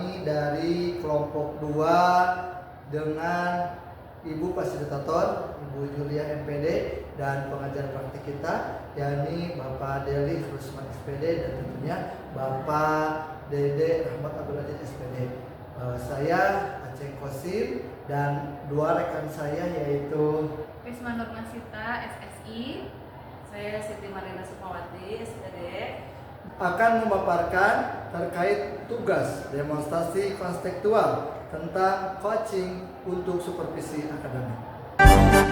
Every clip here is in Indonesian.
kami dari kelompok 2 dengan Ibu Fasilitator, Ibu Julia MPD, dan pengajar praktik kita, yakni Bapak Deli Rusman SPD dan tentunya Bapak Dede Rahmat Abdul Aziz SPD. Saya Aceh Kosim dan 2 rekan saya yaitu Risma Nurmasita SSI, saya Siti Marina Sukmawati SPD, akan memaparkan terkait tugas demonstrasi konstekstual tentang coaching untuk supervisi akademik.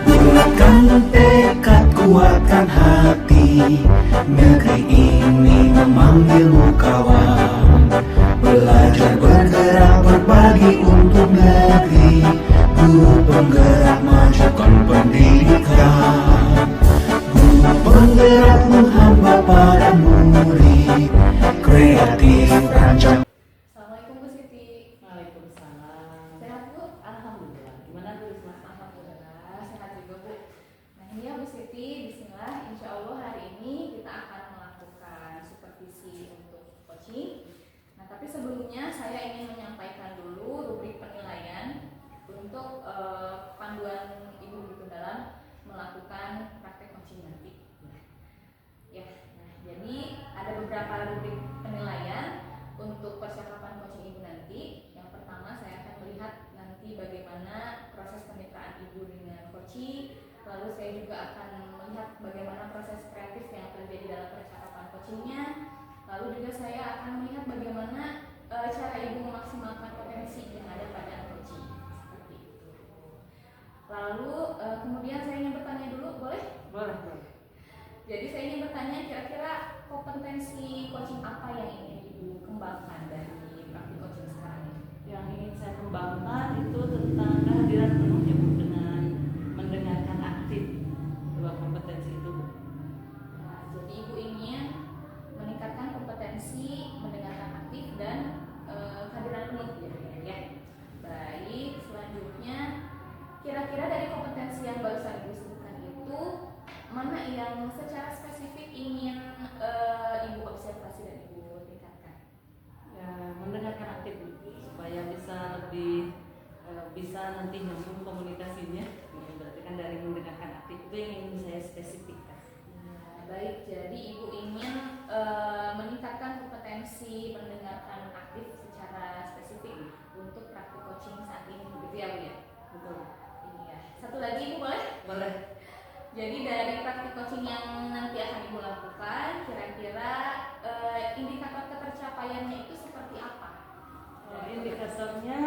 Bulatkan tekad, kuatkan hati, negeri ini memanggilmu kawan. Belajar bergerak berbagi untuk negeri, guru penggerak majukan pendidikan. Guru penggerak menghamba pada murid, kreatif rancang. Assalamualaikum Bu Siti. Waalaikumsalam. Sehat Bu? Alhamdulillah. Gimana Bu Risma? Alhamdulillah sehat juga Bu. Nah ini ya Bu Siti, bismillah, insya Allah hari ini kita akan melakukan supervisi untuk coaching. Nah tapi sebelumnya saya ingin menyampaikan dulu rubrik penilaian untuk panduan Ibu gitu dalam melakukan praktek coaching nanti. Ya, nah jadi ada beberapa rubrik penilaian untuk percakapan coaching Ibu nanti. Yang pertama saya akan melihat nanti bagaimana proses kemitraan Ibu dengan coaching. Lalu saya juga akan melihat bagaimana proses kreatif yang terjadi dalam percakapan coachingnya. Lalu juga saya akan melihat bagaimana cara Ibu memaksimalkan potensi yang ada pada coaching. Seperti itu. Lalu kemudian saya ingin bertanya dulu, boleh? Boleh. Jadi saya ingin bertanya kira-kira kompetensi coaching apa yang ingin Ibu kembangkan dari praktik coaching sekarang ini? Yang ingin saya kembangkan itu tentang kehadiran penuh ya Bu, dengan mendengarkan aktif. 2 kompetensi itu Bu. Nah, jadi Ibu ingin meningkatkan kompetensi mendengarkan aktif dan kehadiran penuh ya. Baik, selanjutnya kira-kira dari kompetensi yang barusan Ibu sebutkan itu mana yang secara spesifik ingin Ibu observasi dan Ibu tingkatkan? Ya, mendengarkan aktif Bu, supaya bisa lebih bisa nanti nyambung komunikasinya. Ya, berarti kan dari mendengarkan aktif itu yang ingin saya spesifikkan. Nah, baik, jadi Ibu ingin meningkatkan kompetensi mendengarkan aktif secara spesifik untuk praktik coaching saat ini, begitu ya Bu ya? Betul. Iya. Satu lagi Ibu boleh? Boleh. Jadi dari praktik coaching yang nanti akan Ibu lakukan, kira-kira indikator ketercapaiannya itu seperti apa? Indikatornya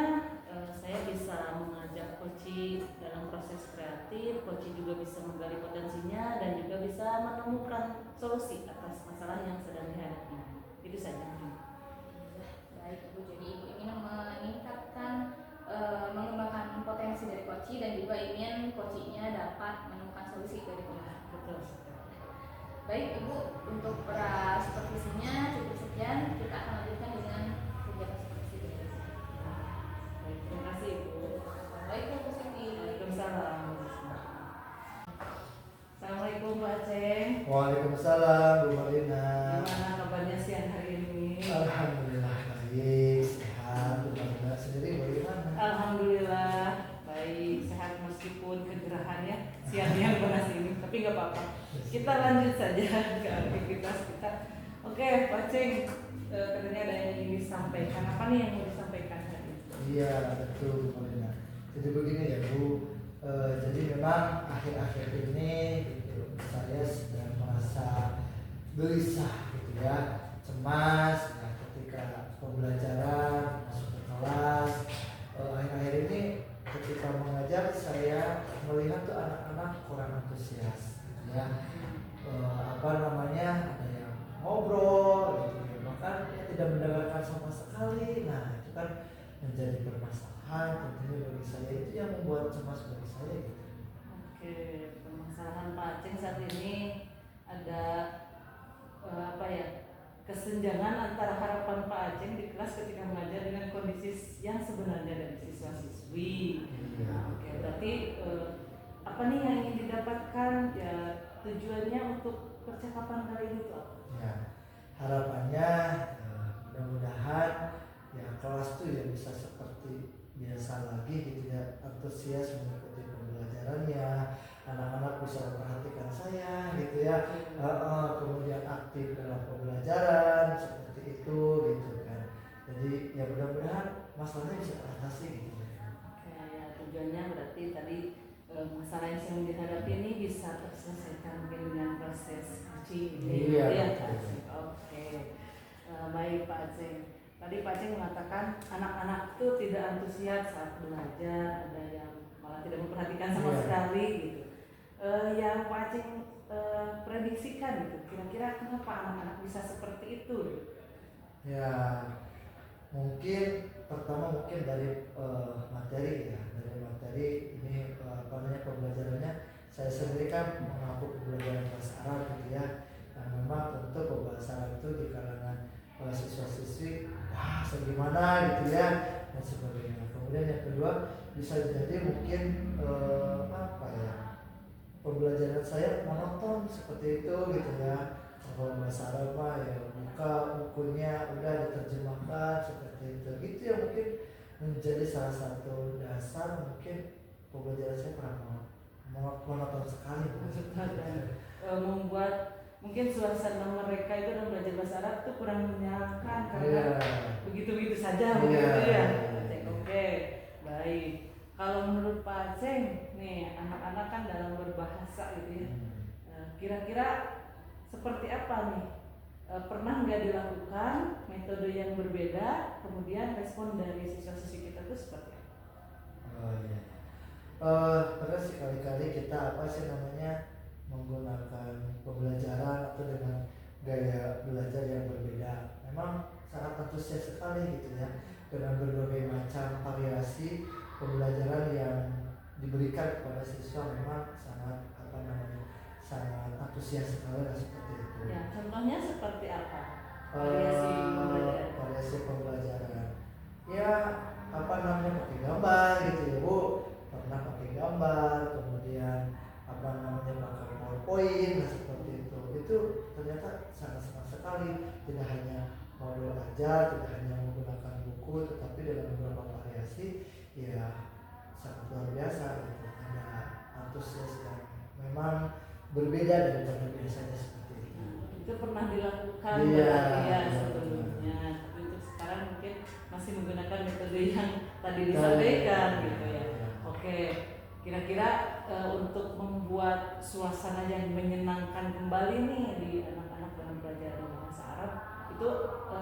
saya bisa mengajak coaching dalam proses kreatif, coaching juga bisa menggali potensinya dan juga bisa menemukan solusi atas masalah yang sedang dihadapi. Itu saja. Baik Bu, jadi Ibu ingin meningkatkan mengembangkan potensi dari coaching dan juga ingin coachingnya dapat menemukan solusi dari perubahan. Betul. Baik Ibu, untuk pra supervisinya cukup sekian, kita akan lanjutkan dengan kegiatan supervisi berikutnya. Baik, terima kasih Bu. Assalamualaikum Bu Siti. Waalaikumsalam. Assalamualaikum Bu Aceh. Waalaikumsalam Bu Marina. Gimana kabarnya siang hari ini? Alhamdulillah baik, sehat. Bu Marina sendiri bagaimana? Alhamdulillah baik, sehat meskipun kegerahan ya siang yang panas ini, tapi nggak apa-apa. Kita lanjut saja ke aktivitas kita. Oke, Pak Ceng, katanya ada yang ingin disampaikan. Apa nih yang mau disampaikan hari ini? Iya betul Bu Marina. Jadi begini ya Bu, jadi memang akhir-akhir ini gitu, saya sedang merasa gelisah gitu ya, cemas ya, ketika pembelajaran masuk ke kelas. Akhir-akhir ini ketika mengajar saya melihat tuh anak-anak kurang antusias gitu ya. Ada yang ngobrol gitu ya, bahkan ya, tidak mendengarkan sama sekali. Nah itu kan menjadi permasalahan tentunya bagi saya, itu yang membuat cemas bagi saya gitu. Oke, permasalahan Pak Aceh saat ini ada kesenjangan antara harapan Pak Aceh di kelas ketika mengajar dengan kondisi yang sebenarnya dari siswa-siswi. Oke, berarti apa nih yang ingin didapatkan ya, tujuannya untuk percakapan kali ini tuh? Ya, harapannya mudah-mudahan ya kelas tuh ya bisa seperti biasa lagi gitu ya, antusias mengikuti pembelajarannya, anak-anak bisa memperhatikan saya gitu ya, kemudian aktif dalam pembelajaran seperti itu gitu kan. Jadi ya mudah-mudahan masalahnya bisa teratasi gitu. Oke, ya tujuannya berarti tadi masalah yang sedang dihadapi ini bisa terselesaikan mungkin dengan proses coaching ini. Iya, ya, betul. Pak Aceh. Oke. Baik Pak Aceh. Tadi Pak Aceh mengatakan anak-anak itu tidak antusias saat belajar, ada yang malah tidak memperhatikan sama Iya. sekali gitu. Yang Pak Aceh prediksikan gitu, kira-kira kenapa anak-anak bisa seperti itu? Ya mungkin pertama mungkin dari materi ya, dari materi ini apa namanya pembelajarannya. Saya sendiri kan mengaku pembelajaran bahasa Arab gitu ya, dan memang tentu bahasa Arab itu di kalangan siswa-siswi wah segimana gitu ya dan sebagainya. Kemudian yang kedua bisa jadi mungkin apa ya, pembelajaran saya monoton seperti itu gitu ya. Kalau bahasa Arab mah ya buka bukunya udah diterjemahkan seperti itu. Itu yang mungkin menjadi salah satu dasar mungkin pembelajaran saya kurang monoton sekali. Membuat mungkin suasana mereka itu dalam belajar bahasa Arab itu kurang menyenangkan karena Iya. begitu-begitu saja Iya. begitu ya. Oke, baik. Kalau menurut Pak Aceh nih, anak-anak kan dalam berbahasa gitu ya. Kira-kira seperti apa nih? Pernah nggak dilakukan metode yang berbeda, kemudian respon dari siswa-siswi kita itu seperti apa? Oh iya. Terus sekali-kali kita apa sih namanya menggunakan pembelajaran atau dengan gaya belajar yang berbeda. Memang sangat antusias sekali gitu ya, dengan berbagai macam variasi pembelajaran yang diberikan kepada siswa. Memang sangat apa namanya sangat antusias sekali lah seperti itu. Ya, contohnya seperti apa? Variasi pembelajaran. Variasi pembelajaran. Ya apa namanya pakai gambar gitu ya Bu, pernah pakai gambar, kemudian apa namanya pakai PowerPoint nah seperti itu ternyata sangat sekali, tidak hanya modul aja, tidak hanya menggunakan buku, tetapi dalam beberapa variasi ya sangat luar biasa gitu. Ada antusias yang memang berbeda daripada biasanya seperti itu. Itu pernah dilakukan Iya, berarti ya iya, sebelumnya, tapi untuk sekarang mungkin masih menggunakan metode yang tadi disampaikan gitu ya. Oke, kira-kira untuk membuat suasana yang menyenangkan kembali nih di anak-anak dalam belajar bahasa Arab itu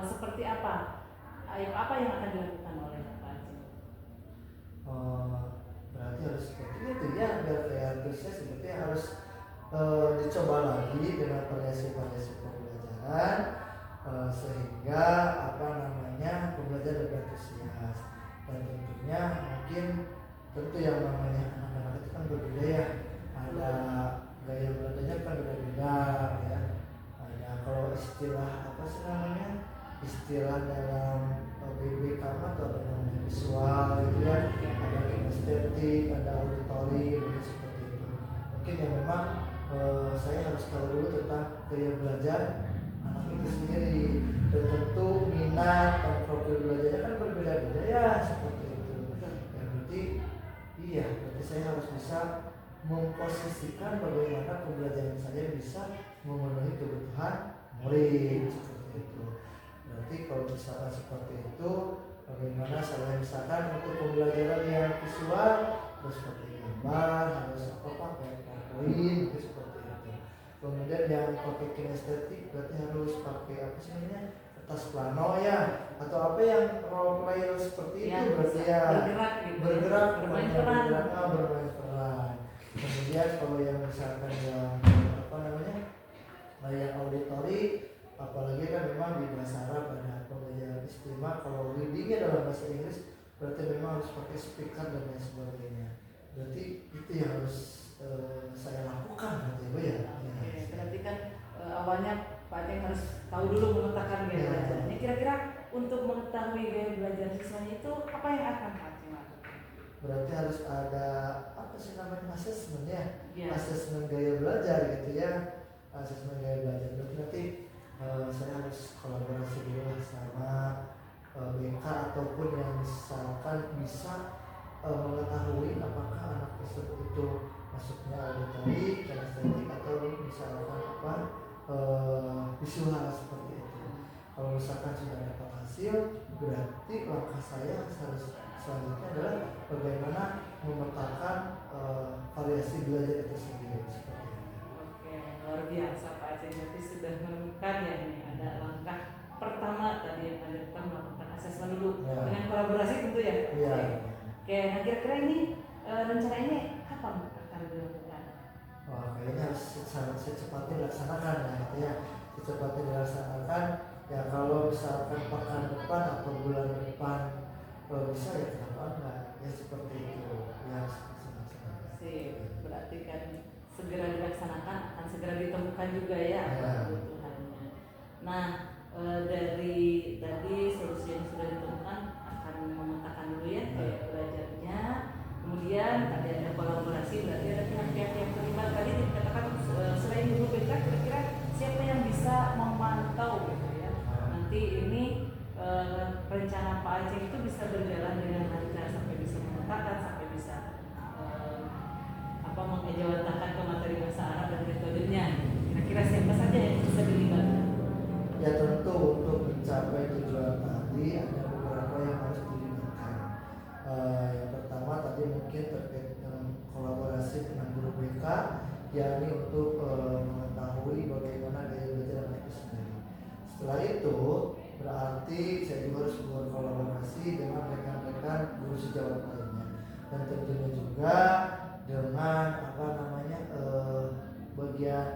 seperti apa? Apa yang akan dilakukan oleh Pak Aceh? Berarti harus seperti itu ya, biar kayak antusias seperti harus dicoba lagi dengan variasi-variasi pembelajaran sehingga apa namanya pembelajaran lebih antusias. Dan tentunya mungkin tentu yang namanya anak-anak itu kan berbeda ya, ada gaya belajarnya kan berbeda ya. Ada kalau istilah apa sih namanya, istilah dalam BBK atau ada namanya visual gitu ya, ada kinestetik, ada auditori seperti itu. Mungkin yang memang saya harus tahu dulu tentang gaya belajar anak itu sendiri, dan tentu minat dan profil belajarnya kan berbeda-beda ya seperti itu. Ya berarti iya, berarti saya harus bisa memposisikan bagaimana pembelajaran saya bisa memenuhi kebutuhan murid seperti itu. Berarti kalau misalkan seperti itu, bagaimana saya misalkan untuk pembelajaran yang visual harus pakai gambar, harus apa pakai PowerPoint seperti itu. Kemudian yang pakai kinestetik berarti harus pakai apa sih namanya, kertas plano ya, atau apa yang role player seperti Ya, itu berarti ya bergerak gitu, bergerak bermain pokoknya peran. bermain peran. Kemudian kalau yang misalkan yang apa namanya yang auditori, apalagi kan memang di bahasa Arab ada pembelajaran istimewa, kalau readingnya dalam bahasa Inggris berarti memang harus pakai speaker dan lain sebagainya. Berarti itu yang harus saya lakukan gitu ya. Oke, berarti kan awalnya Pak Aceh harus tahu dulu memetakan gaya belajarnya. Kira-kira untuk mengetahui gaya belajar siswanya itu apa yang akan Pak Aceh lakukan? Berarti harus ada apa sih namanya asesmen ya, Ya. asesmen gaya belajar gitu ya, asesmen gaya belajar. Berarti nanti saya harus kolaborasi dulu lah sama BK ataupun yang misalkan bisa mengetahui apakah anak tersebut itu masuknya auditorik, kinestetik atau misalkan visual seperti itu. Kalau misalkan sudah dapat hasil, berarti langkah saya selanjutnya adalah bagaimana memetakan variasi belajar itu sendiri seperti itu. Oke, luar biasa Pak Aceh. Berarti sudah menemukan ya nih ada langkah pertama tadi yang ada kita melakukan asesmen dulu dengan kolaborasi tentu ya. Iya. Oke, nah kira-kira ini rencana ini kapan akan dilakukan? Wah, kayaknya harus secepatnya dilaksanakan ya, gitu ya. Secepatnya dilaksanakan ya, kalau misalkan pekan depan atau bulan depan kalau bisa ya kenapa enggak ya, seperti itu ya, dilaksanakan. Sip, berarti kan segera dilaksanakan akan segera ditemukan juga ya kebutuhannya. Nah, dari tadi solusi yang sudah ditemukan akan memetakan dulu ya kayak belajarnya. Kemudian tadi ada kolaborasi, berarti ada pihak-pihak yang terlibat. Tadi dikatakan selain guru BK, kira-kira siapa yang bisa memantau gitu ya. Nanti ini rencana Pak Aceh itu bisa berjalan dengan lancar sampai bisa memetakan, sampai bisa mengejawantahkan ke materi bahasa Arab dan metodenya. Kira-kira siapa saja yang bisa dilibatkan? Ya tentu untuk mencapai tujuan tadi ada beberapa yang harus dilibatkan. Yang pertama tadi mungkin terkait dengan kolaborasi dengan guru BK, yakni untuk mengetahui bagaimana gaya belajar anak itu sendiri. Setelah itu berarti saya juga harus berkolaborasi dengan rekan-rekan guru sejawat lainnya, dan tentunya juga dengan bagian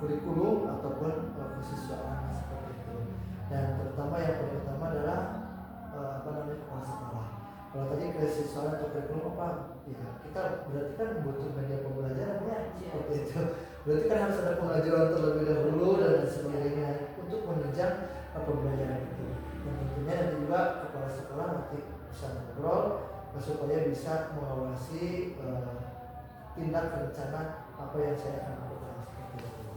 kurikulum ataupun kesiswaan seperti itu. Dan terutama yang pertama adalah kepala sekolah. Kalau tadi kesiswaan atau kurikulum apa? Ya, kita berarti kan butuh media pembelajaran ya, seperti itu. Berarti kan harus ada pengajaran terlebih dahulu dan sebagainya untuk menunjang pembelajaran itu. Dan tentunya nanti juga kepala sekolah nanti bisa ngobrol supaya bisa mengawasi tindak rencana apa yang saya akan lakukan seperti itu.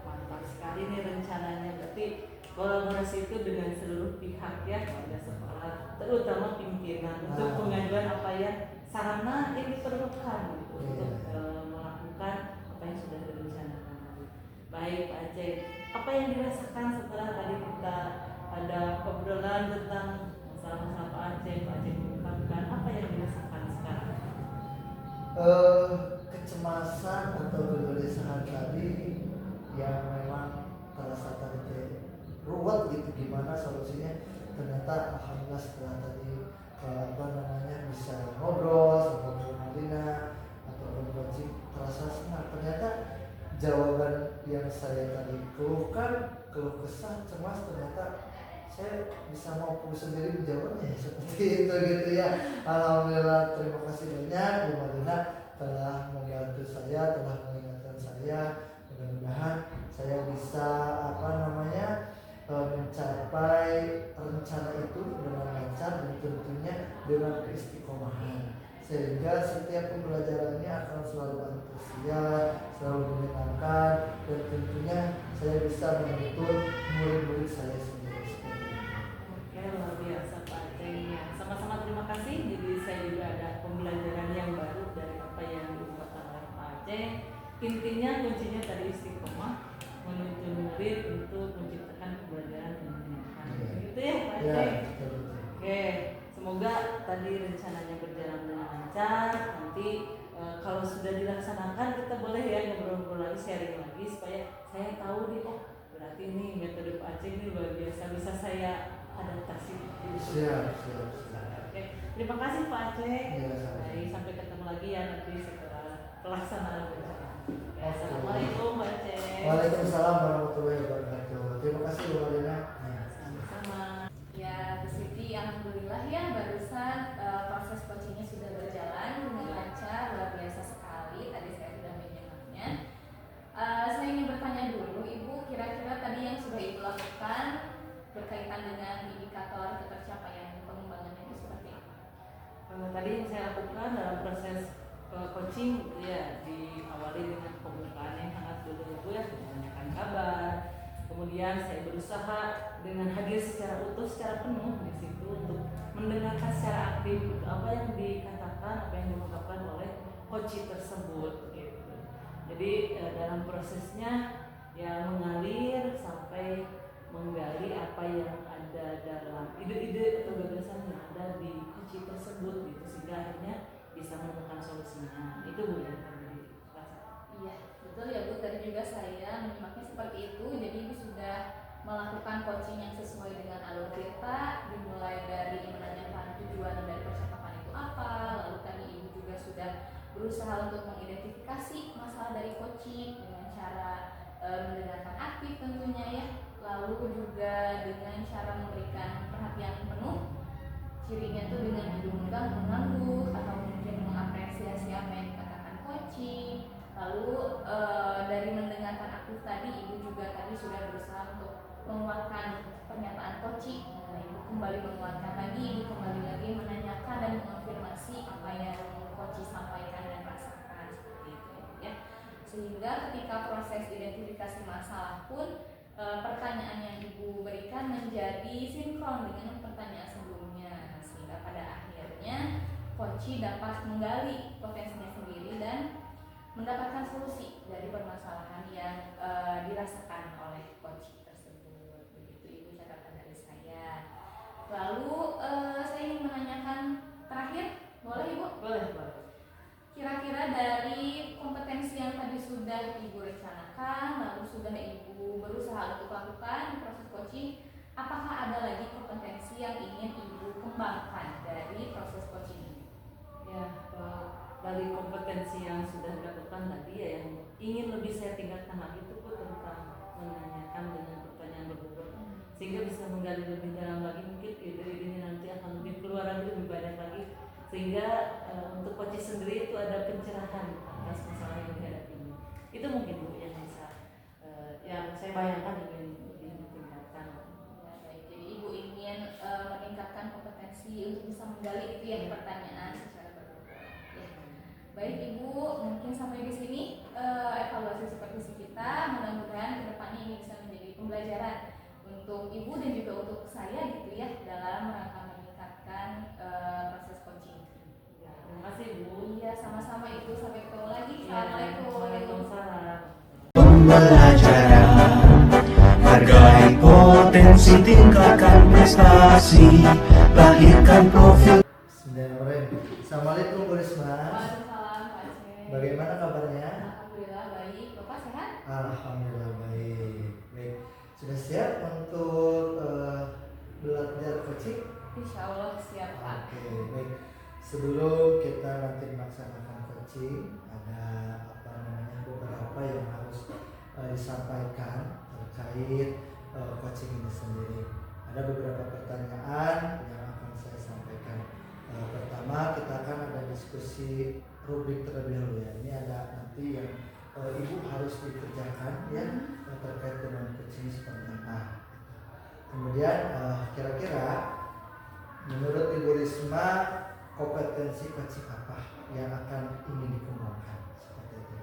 Mantap sekali nih rencananya. Berarti kolaborasi itu dengan seluruh pihak ya, pada sekolah, terutama pimpinan untuk pengajuan apa yang sarana yang diperlukan gitu, untuk melakukan apa yang sudah direncanakan. Baik Pak Aceh, apa yang dirasakan setelah tadi kita ada obrolan tentang masalah-masalah Pak Aceh mengungkapkan apa yang dirasakan sekarang? Kecemasan atau kegelisahan tadi yang memang terasa tadi ruwet gitu, gimana solusinya. Ternyata alhamdulillah setelah tadi bisa ngobrol sama Bu Marlina atau Bu Coaching, terasa senang. Ternyata jawaban yang saya tadi keluhkan, keluh kesah, cemas, ternyata saya bisa mampu sendiri menjawabnya seperti itu gitu ya. Alhamdulillah, terima kasih banyak Bu Marlina telah membantu saya, telah mengingatkan saya. Mudah-mudahan saya bisa mencapai rencana itu dengan lancar dan tentunya dengan keistiqomahan, sehingga setiap pembelajarannya akan selalu antusias, selalu menyenangkan, dan tentunya saya bisa menuntut murid-murid saya sendiri. Oke, luar biasa Pak Aceh ya. Sama-sama terima kasih. Jadi saya juga ada pembelajaran yang baru dari apa yang diungkapkan oleh Pak Aceh. Intinya kuncinya tadi istiqomah, menuntun murid untuk menciptakan pembelajaran yang menyenangkan. Begitu ya Pak Aceh? Oke, semoga tadi rencananya berjalan dengan lancar. Nanti kalau sudah dilaksanakan kita boleh ya ngobrol-ngobrol lagi, sharing lagi supaya saya tahu nih, oh berarti ini metode Pak Aceh ini luar biasa, bisa saya adaptasi. Siap. Oke, terima kasih Pak Aceh. Ya, Baik, sampai ketemu lagi ya nanti setelah pelaksanaan rencana. Assalamualaikum Pak Aceh. Waalaikumsalam warahmatullahi wabarakatuh. Terima kasih Bu Marlina. Sama-sama. Ya, Bu Siti, alhamdulillah ya barusan proses coachingnya sudah berjalan dengan lancar, luar biasa sekali. Tadi saya sudah menyimaknya. Saya ingin bertanya dulu, Ibu, kira-kira tadi yang sudah Ibu lakukan berkaitan dengan indikator ketercapaian pengembangannya itu seperti apa? Tadi yang saya lakukan dalam proses coaching ya diawali dengan pembukaan yang sangat dulu ya, menanyakan kabar, Kemudian saya berusaha dengan hadir secara utuh, secara penuh di situ untuk mendengarkan secara aktif apa yang dikatakan, apa yang diungkapkan oleh coach tersebut gitu. Jadi dalam prosesnya ya mengalir sampai menggali apa yang ada dalam ide-ide atau gagasan yang ada di coach tersebut gitu, sehingga akhirnya bisa menemukan solusinya. Itu Bu yang tadi dirasakan. Iya, betul ya Bu. Tadi juga saya menyimaknya seperti itu. Jadi Ibu sudah melakukan coaching yang sesuai dengan alur cerita, dimulai dari menanyakan tujuan dari percakapan itu apa. Lalu tadi Ibu juga sudah berusaha untuk mengidentifikasi masalah dari coaching dengan cara mendengarkan aktif tentunya ya. Lalu juga dengan cara memberikan perhatian penuh. Cirinya tuh dengan diundang mengangguk atau mungkin mengapresiasi apa yang dikatakan coaching. Lalu dari mendengarkan aktif tadi, Ibu juga tadi sudah berusaha untuk menguatkan pernyataan coaching. Nah, Ibu kembali menguatkan lagi, Ibu kembali lagi menanyakan dan mengonfirmasi apa yang coaching sampaikan dan rasakan seperti itu ya. Sehingga ketika proses identifikasi masalah pun pertanyaan yang Ibu berikan menjadi sinkron dengan pertanyaan sebelumnya. Nah, sehingga pada akhirnya coaching dapat menggali potensinya sendiri dan mendapatkan solusi dari permasalahan yang dirasakan oleh coach tersebut. Begitu Ibu catatan dari saya. Lalu saya ingin menanyakan terakhir, boleh Ibu? Boleh. Kira-kira dari kompetensi yang tadi sudah Ibu rencanakan, lalu sudah Ibu berusaha untuk lakukan di proses coaching, apakah ada lagi kompetensi yang ingin Ibu kembangkan dari proses coaching ini? Ya, dari kompetensi yang sudah dilakukan tadi ya, yang ingin lebih saya tingkatkan lagi itu pun tentang menanyakan dengan pertanyaan berbobot, sehingga bisa menggali lebih dalam lagi, mungkin ide-idenya nanti akan lebih keluar lagi, lebih banyak lagi, sehingga untuk coach sendiri itu ada pencerahan atas masalah yang dihadapi ini. Itu mungkin Bu yang bisa yang saya bayangkan ingin lebih ditingkatkan. Ya, baik. Jadi Ibu ingin meningkatkan kompetensi untuk bisa menggali itu yang pertanyaan secara berbobot. Ya. Baik Ibu, mungkin sampai di sini evaluasi supervisi kita. Mudah-mudahan kedepannya ini bisa menjadi pembelajaran untuk Ibu dan juga untuk saya gitu ya dalam rangka meningkatkan proses coaching. Ya, terima kasih Bu. Iya, sama-sama Ibu. Sampai ketemu lagi. Ya, Assalamualaikum. Waalaikumsalam. Pembelajaran, hargai potensi, tingkatkan prestasi, lahirkan profil. Bismillahirrahmanirrahim. Assalamualaikum Bu Risma. Waalaikumsalam Pak Aceh. Bagaimana kabarnya? Alhamdulillah baik. Bapak sehat? Alhamdulillah baik. Baik. Sudah siap untuk belajar coaching? Insya Allah siap Pak. Oke, baik. Sebelum kita nanti melaksanakan coaching, ada beberapa yang harus disampaikan terkait coaching ini sendiri. Ada beberapa pertanyaan yang akan saya sampaikan. Pertama, kita akan ada diskusi rubrik terlebih dahulu ya. Ini ada nanti yang Ibu harus dikerjakan ya terkait dengan coaching seperti apa. Kemudian kira-kira menurut Ibu Risma kompetensi coaching apa yang akan ingin dikembangkan seperti itu?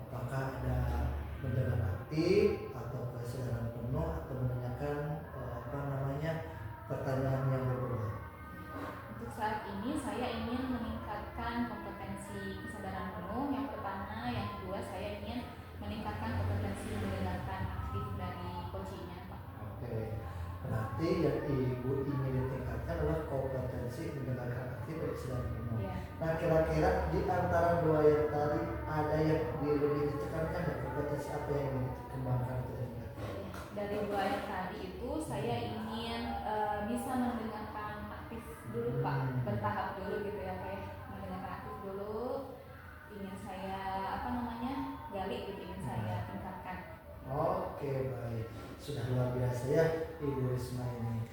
Apakah ada mendengar aktif atau kesadaran penuh atau menanyakan pertanyaan yang berbeda? Untuk saat ini saya ingin meningkatkan kompetensi kesadaran penuh. Yang pertama, yang kedua saya ingin meningkatkan kompetensi mendengarkan aktif dari coachingnya Pak. Oke, berarti yang Ibu ingin ditingkatkan adalah kompetensi mendengarkan aktif dan kesadaran penuh. Iya. Nah, kira-kira di antara dua yang tadi ada yang lebih ditekankan ya, kompetensi apa yang ingin dikembangkan atau ditingkatkan? Dari dua yang tadi itu saya ingin bisa mendengarkan aktif dulu Pak, bertahap dulu gitu ya Pak ya. Mendengarkan aktif dulu ingin saya gali gitu, ingin saya tingkatkan. Oke, baik. Sudah luar biasa ya Ibu Risma ini.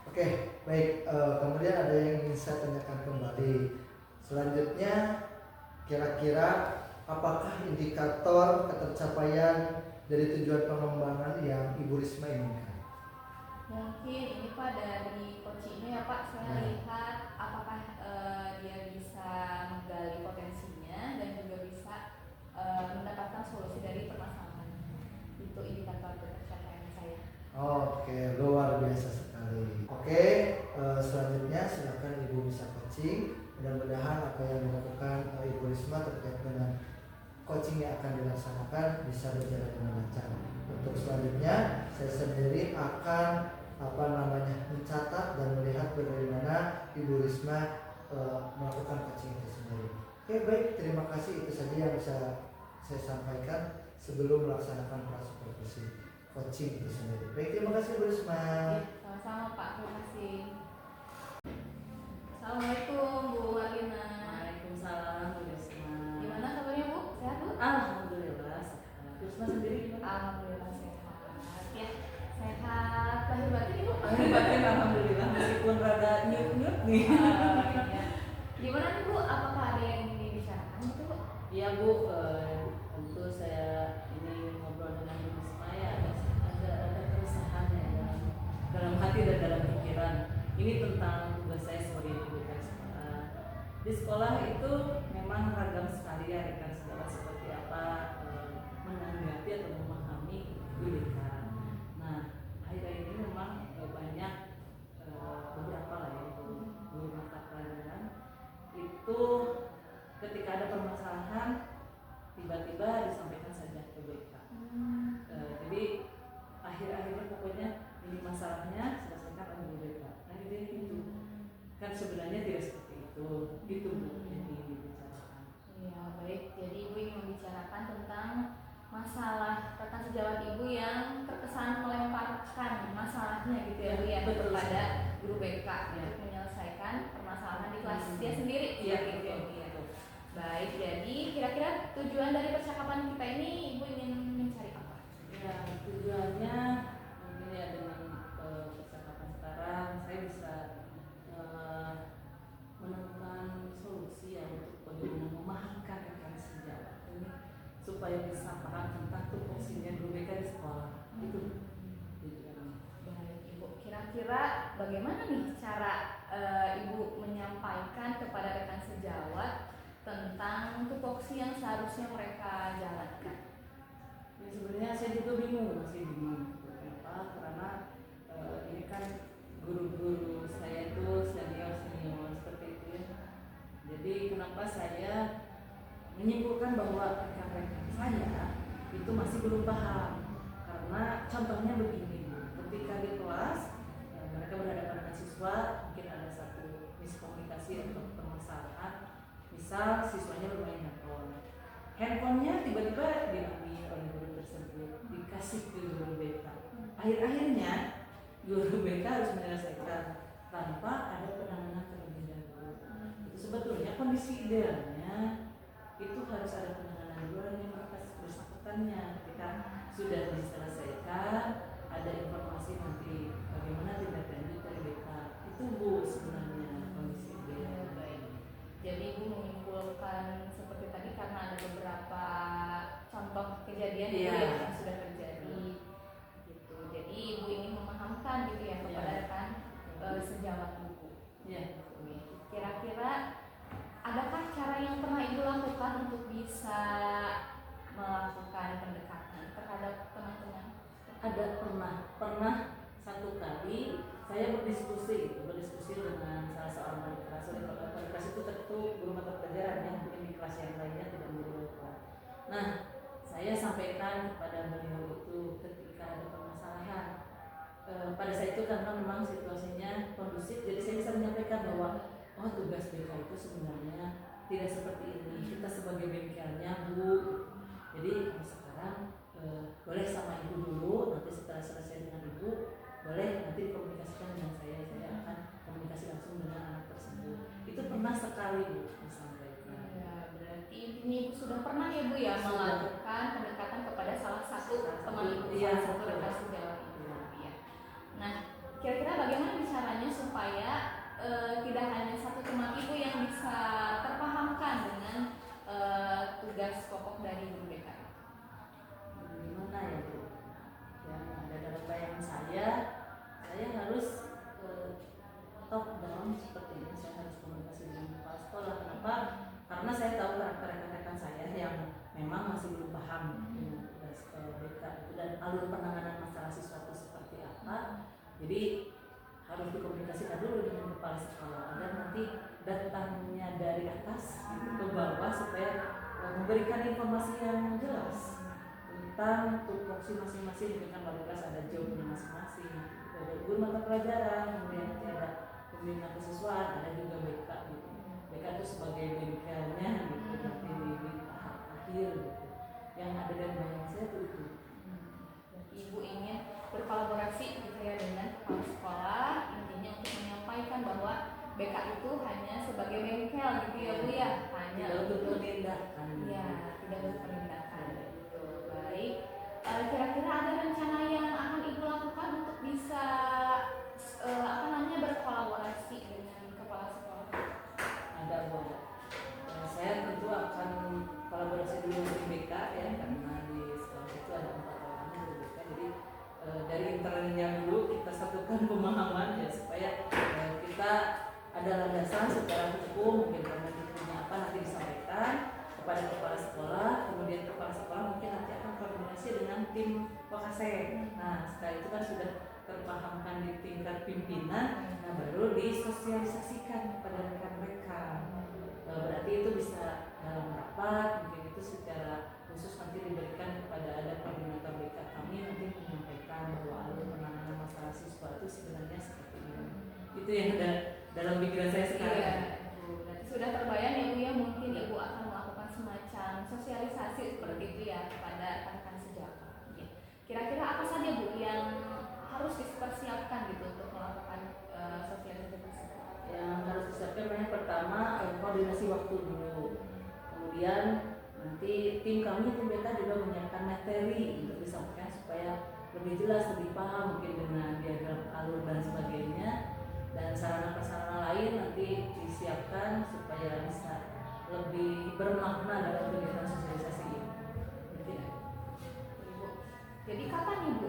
Oke, baik. Kemudian ada yang ingin saya tanyakan kembali. Selanjutnya, kira-kira apakah indikator ketercapaian dari tujuan pengembangan yang Ibu Risma inginkan? Mungkin ini Pak dari coachingnya ya Pak, saya lihat apakah dia bisa menggali potensinya dan juga bisa mendapatkan solusi dari permasalahan. Itu indikator ketercapaian. coaching. Mudah-mudahan apa yang dilakukan Ibu Risma terkait dengan coaching yang akan dilaksanakan bisa berjalan dengan lancar. Untuk selanjutnya saya sendiri akan mencatat dan melihat bagaimana Ibu Risma melakukan coaching itu sendiri. Oke, baik, terima kasih, itu saja yang bisa saya sampaikan sebelum melaksanakan prasupervisi coaching itu sendiri. Baik, terima kasih Bu Risma. Sama-sama Pak, terima kasih. Assalamualaikum Bu Alina. Waalaikumsalam Bu Risma. Gimana kabarnya Bu? Sehat Bu? Alhamdulillah sehat. Bu Risma sendiri gimana? Alhamdulillah sehat. Ya, sehat. Lahir batin Ibu? Lahir batin alhamdulillah, meskipun rada nyut-nyut nih. Iya. Gimana nih Bu? Apakah ada yang ingin dibicarakan gitu Bu? Iya Bu, tentu saya ini ngobrol dengan Bu Risma ya, ada keresahan ya dalam hati dan dalam pikiran. Ini tentang tugas saya sebagai guru sekolah. Di sekolah itu memang ragam sekali ya rekan segala seperti apa menanggapi atau memahami IBK. Nah, akhir-akhir ini memang banyak beberapa lah ya guru mata pelajaran itu ketika ada permasalahan tiba-tiba disampaikan saja ke BK. Jadi akhir-akhirnya pokoknya ini masalahnya selesaikan oleh BK. Nah itu kan sebenarnya tidak seperti itu Bu yang dibicarakan. Iya baik, jadi Ibu ingin membicarakan tentang masalah rekan sejawat Ibu yang terkesan melemparkan masalahnya gitu ya Bu ya kepada guru BK untuk menyelesaikan permasalahan di kelas dia sendiri. Iya gitu ya. betul. Baik, jadi kira-kira tujuan dari percakapan kita ini Ibu ingin mencari apa? Ya tujuannya mungkin ya dengan percakapan sekarang saya bisa menemukan solusi ya untuk bagaimana memahamkan rekan sejawat ini supaya bisa paham tentang tupoksinya guru BK di sekolah. Itu tujuannya. Baik Ibu, kira-kira bagaimana nih cara Ibu menyampaikan kepada rekan sejawat tentang tupoksi yang seharusnya mereka jalankan? Ya, sebenarnya saya juga masih bingung. Kenapa? Karena ini kan guru-guru saya itu senior seperti itu ya. Jadi kenapa saya menyimpulkan bahwa rekan-rekan saya itu masih belum paham? Karena contohnya begini, ketika di kelas mereka berhadapan dengan siswa, mungkin ada satu miskomunikasi atau permasalahan. Misal siswanya bermain handphonenya tiba-tiba diambil oleh guru tersebut, dikasih ke guru BK. Akhir-akhirnya guru BK harus menyelesaikan tanpa ada penanganan terlebih dahulu. Itu sebetulnya kondisi idealnya itu harus ada penanganan dulu yang atas bersangkutannya. Ketika sudah diselesaikan, ada informasi nanti bagaimana tindak lanjut dari BK. Itu Bu sebenarnya kondisi ideal. Jadi Ibu menyimpulkan seperti tadi karena ada beberapa contoh kejadian yang sudah terjadi gitu. Jadi Ibu ingin memahamkan gitu ya kepada rekan sejawat Ibu. Iya. Kira-kira adakah cara yang pernah Ibu lakukan untuk bisa melakukan pendekatan terhadap teman-teman? Ada pernah satu kali saya berdiskusi dengan salah seorang wali kelas. Wali kelas itu tentu guru mata pelajaran yang mungkin di kelas yang lainnya tidak menjadi wali kelas. Nah, saya sampaikan kepada beliau itu ketika ada permasalahan. Pada saat itu karena memang situasinya kondusif, jadi saya bisa menyampaikan bahwa tugas BK itu sebenarnya tidak seperti ini. Kita sebagai bengkelnya Bu, jadi sekarang boleh sama Ibu dulu, nanti setelah selesai dengan Ibu boleh nanti komunikasikan dengan saya akan komunikasi langsung dengan anak tersebut. Itu pernah sekali Bu disampaikan. Ya, berarti intinya Ibu sudah pernah ya Bu ya melakukan pendekatan kepada salah satu teman Ibu, salah satu rekan sejawat Ibu. Ya. Nah, kira-kira bagaimana caranya supaya tidak hanya satu teman Ibu yang bisa terpahamkan dengan tugas pokok dari guru BK? Gimana ya Bu? Yang ada dalam bayangan saya harus top down seperti ini. Saya harus komunikasi dengan kepala sekolah. Kenapa? Karena saya tahu rekan-rekan saya yang memang masih belum paham dengan tugas BK dan alur penanganan masalah siswa itu seperti apa. Jadi harus dikomunikasikan dulu dengan kepala sekolah agar nanti datangnya dari atas gitu, ke bawah supaya memberikan informasi yang jelas tentang tupoksi masing-masing. Dengan wali kelas ada jobnya masing-masing, ada guru mata pelajaran, kemudian nanti ada pembina kesiswaan, ada juga BK gitu. BK itu sebagai bengkelnya gitu, nanti di tahap akhir gitu. Yang ada dari bayangan saya itu. Ibu ingin berkolaborasi gitu ya dengan kepala sekolah, intinya untuk menyampaikan bahwa BK itu hanya sebagai bengkel gitu ya Bu ya, hanya Tidak untuk penindakan. ya tidak untuk penindakan gitu. Baik. Kira-kira ada rencana yang akan Ibu lakukan untuk bisa berkolaborasi dengan kepala sekolah? Ada Bu. Saya tentu akan kolaborasi dulu dengan BK ya, karena di sekolah itu ada 4 orang guru BK. Jadi dari internalnya dulu kita satukan pemahaman ya, supaya kita ada landasan secara hukum, mungkin karena punya apa nanti disampaikan kepada kepala sekolah, kemudian kepala sekolah mungkin nanti akan koordinasi dengan tim Wakasek. Nah setelah itu kan sudah terpahamkan di tingkat pimpinan, nah baru disosialisasikan kepada rekan-rekan. Berarti itu bisa dalam rapat, mungkin itu secara khusus nanti diberikan kepada ada koordinator BK kami nanti menyampaikan bahwa alur penanganan masalah siswa itu sebenarnya seperti ini. Itu yang ada dalam pikiran saya sekarang. Iya, Bu. Berarti sudah terbayang ya Bu ya, mungkin Ibu akan melakukan semacam sosialisasi seperti itu ya kepada rekan-rekan sejaka. Ya. Kira-kira apa saja Bu yang harus dipersiapkan gitu untuk melakukan sosialisasi tersebut? Yang harus disiapkan yang pertama koordinasi waktu dulu, kemudian nanti tim kami tim BK juga menyiapkan materi untuk disampaikan supaya lebih jelas, lebih paham mungkin dengan diagram alur dan sebagainya, dan sarana prasarana lain nanti disiapkan supaya bisa lebih bermakna dalam kegiatan sosialisasi ini. Jadi kapan Ibu